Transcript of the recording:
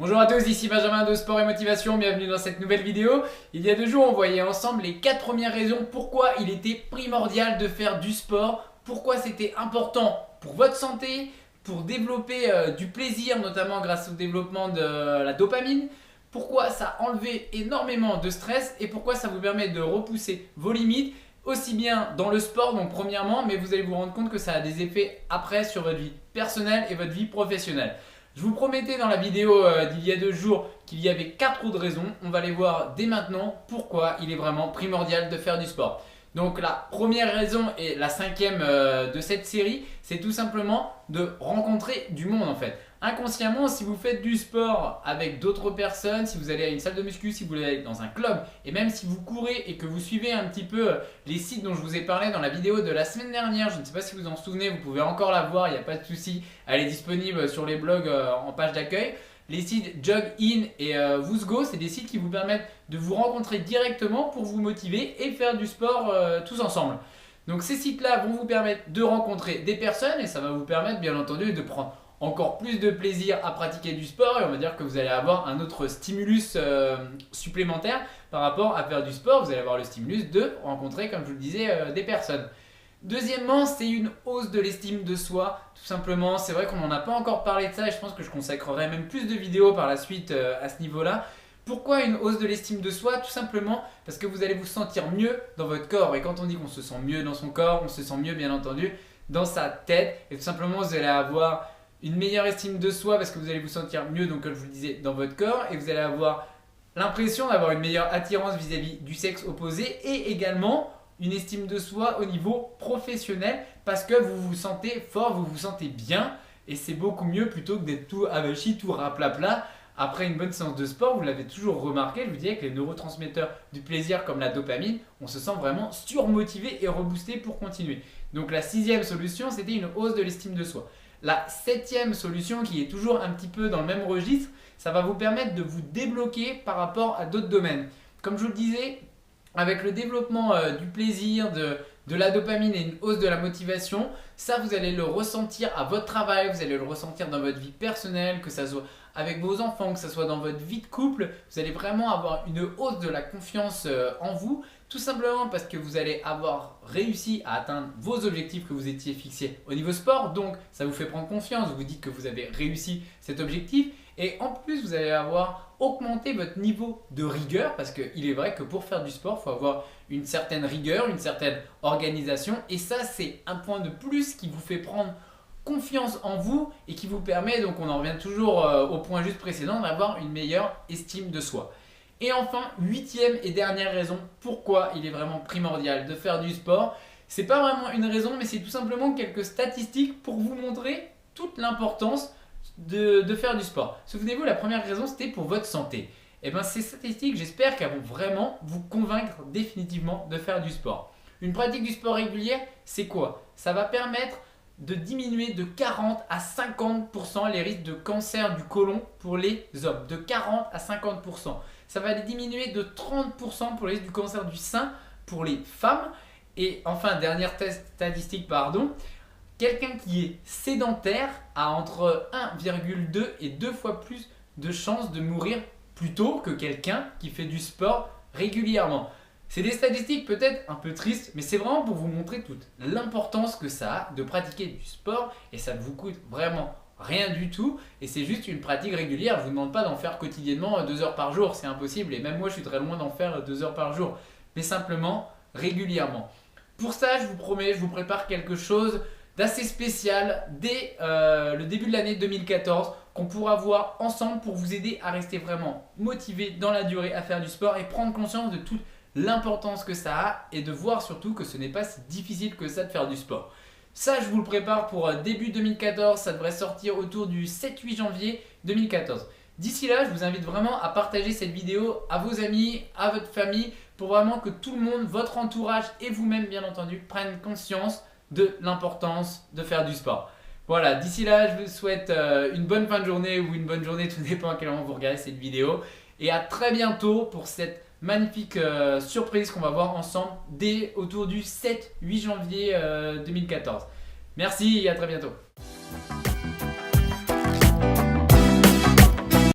Bonjour à tous, ici Benjamin de Sport et Motivation, bienvenue dans cette nouvelle vidéo. Il y a 2 jours, on voyait ensemble les 4 premières raisons pourquoi il était primordial de faire du sport, pourquoi c'était important pour votre santé, pour développer du plaisir, notamment grâce au développement de la dopamine, pourquoi ça a enlevé énormément de stress et pourquoi ça vous permet de repousser vos limites, aussi bien dans le sport, donc premièrement, mais vous allez vous rendre compte que ça a des effets après sur votre vie personnelle et votre vie professionnelle. Je vous promettais dans la vidéo d'il y a 2 jours qu'il y avait 4 autres raisons. On va les voir dès maintenant pourquoi il est vraiment primordial de faire du sport. Donc la première raison et la 5e de cette série, c'est tout simplement de rencontrer du monde en fait. Inconsciemment, si vous faites du sport avec d'autres personnes, si vous allez à une salle de muscu, si vous allez dans un club et même si vous courez et que vous suivez un petit peu les sites dont je vous ai parlé dans la vidéo de la semaine dernière, je ne sais pas si vous en souvenez, vous pouvez encore la voir, il n'y a pas de souci, elle est disponible sur les blogs en page d'accueil. Les sites Jog-In et Woozgo, c'est des sites qui vous permettent de vous rencontrer directement pour vous motiver et faire du sport tous ensemble. Donc ces sites-là vont vous permettre de rencontrer des personnes et ça va vous permettre bien entendu de prendre encore plus de plaisir à pratiquer du sport et on va dire que vous allez avoir un autre stimulus supplémentaire par rapport à faire du sport. Vous allez avoir le stimulus de rencontrer, comme je vous le disais, des personnes. Deuxièmement, c'est une hausse de l'estime de soi, tout simplement. C'est vrai qu'on n'en a pas encore parlé de ça et je pense que je consacrerai même plus de vidéos par la suite à ce niveau-là. Pourquoi une hausse de l'estime de soi? Tout simplement parce que vous allez vous sentir mieux dans votre corps. Et quand on dit qu'on se sent mieux dans son corps, on se sent mieux bien entendu dans sa tête. Et tout simplement, vous allez avoir une meilleure estime de soi parce que vous allez vous sentir mieux, donc comme je vous le disais, dans votre corps. Et vous allez avoir l'impression d'avoir une meilleure attirance vis-à-vis du sexe opposé et également une estime de soi au niveau professionnel parce que vous vous sentez fort, vous vous sentez bien et c'est beaucoup mieux plutôt que d'être tout avachi, tout raplapla. Après une bonne séance de sport, vous l'avez toujours remarqué, je vous dis avec les neurotransmetteurs du plaisir comme la dopamine, on se sent vraiment surmotivé et reboosté pour continuer. Donc la 6e solution, c'était une hausse de l'estime de soi. La 7e solution qui est toujours un petit peu dans le même registre, ça va vous permettre de vous débloquer par rapport à d'autres domaines. Comme je vous le disais, avec le développement du plaisir, de la dopamine et une hausse de la motivation, ça vous allez le ressentir à votre travail, vous allez le ressentir dans votre vie personnelle, que ça soit avec vos enfants, que ce soit dans votre vie de couple, vous allez vraiment avoir une hausse de la confiance en vous, tout simplement parce que vous allez avoir réussi à atteindre vos objectifs que vous étiez fixés au niveau sport, donc ça vous fait prendre confiance, vous vous dites que vous avez réussi cet objectif et en plus vous allez avoir augmenté votre niveau de rigueur parce qu'il est vrai que pour faire du sport, il faut avoir une certaine rigueur, une certaine organisation et ça c'est un point de plus qui vous fait prendre confiance en vous et qui vous permet, donc on en revient toujours au point juste précédent, d'avoir une meilleure estime de soi. Et enfin, 8e et dernière raison pourquoi il est vraiment primordial de faire du sport. C'est pas vraiment une raison, mais c'est tout simplement quelques statistiques pour vous montrer toute l'importance de faire du sport. Souvenez-vous, la première raison c'était pour votre santé. Et bien ces statistiques, j'espère qu'elles vont vraiment vous convaincre définitivement de faire du sport. Une pratique du sport régulière, c'est quoi? Ça va permettre de diminuer de 40 à 50% les risques de cancer du côlon pour les hommes. De 40 à 50%. Ça va les diminuer de 30% pour les risques du cancer du sein pour les femmes. Et enfin, dernière statistique, quelqu'un qui est sédentaire a entre 1,2 et 2 fois plus de chances de mourir plus tôt que quelqu'un qui fait du sport régulièrement. C'est des statistiques peut-être un peu tristes, mais c'est vraiment pour vous montrer toute l'importance que ça a de pratiquer du sport et ça ne vous coûte vraiment rien du tout et c'est juste une pratique régulière. Je ne vous demande pas d'en faire quotidiennement 2 heures par jour, c'est impossible et même moi je suis très loin d'en faire 2 heures par jour, mais simplement régulièrement. Pour ça, je vous promets, je vous prépare quelque chose d'assez spécial dès le début de l'année 2014 qu'on pourra voir ensemble pour vous aider à rester vraiment motivé dans la durée à faire du sport et prendre conscience de toute l'importance que ça a et de voir surtout que ce n'est pas si difficile que ça de faire du sport. Ça, je vous le prépare pour début 2014, ça devrait sortir autour du 7-8 janvier 2014. D'ici là, je vous invite vraiment à partager cette vidéo à vos amis, à votre famille, pour vraiment que tout le monde, votre entourage et vous-même bien entendu, prennent conscience de l'importance de faire du sport. Voilà, d'ici là, je vous souhaite une bonne fin de journée ou une bonne journée, tout dépend à quel moment vous regardez cette vidéo. Et à très bientôt pour cette magnifique surprise qu'on va voir ensemble dès autour du 7-8 janvier 2014. Merci et à très bientôt.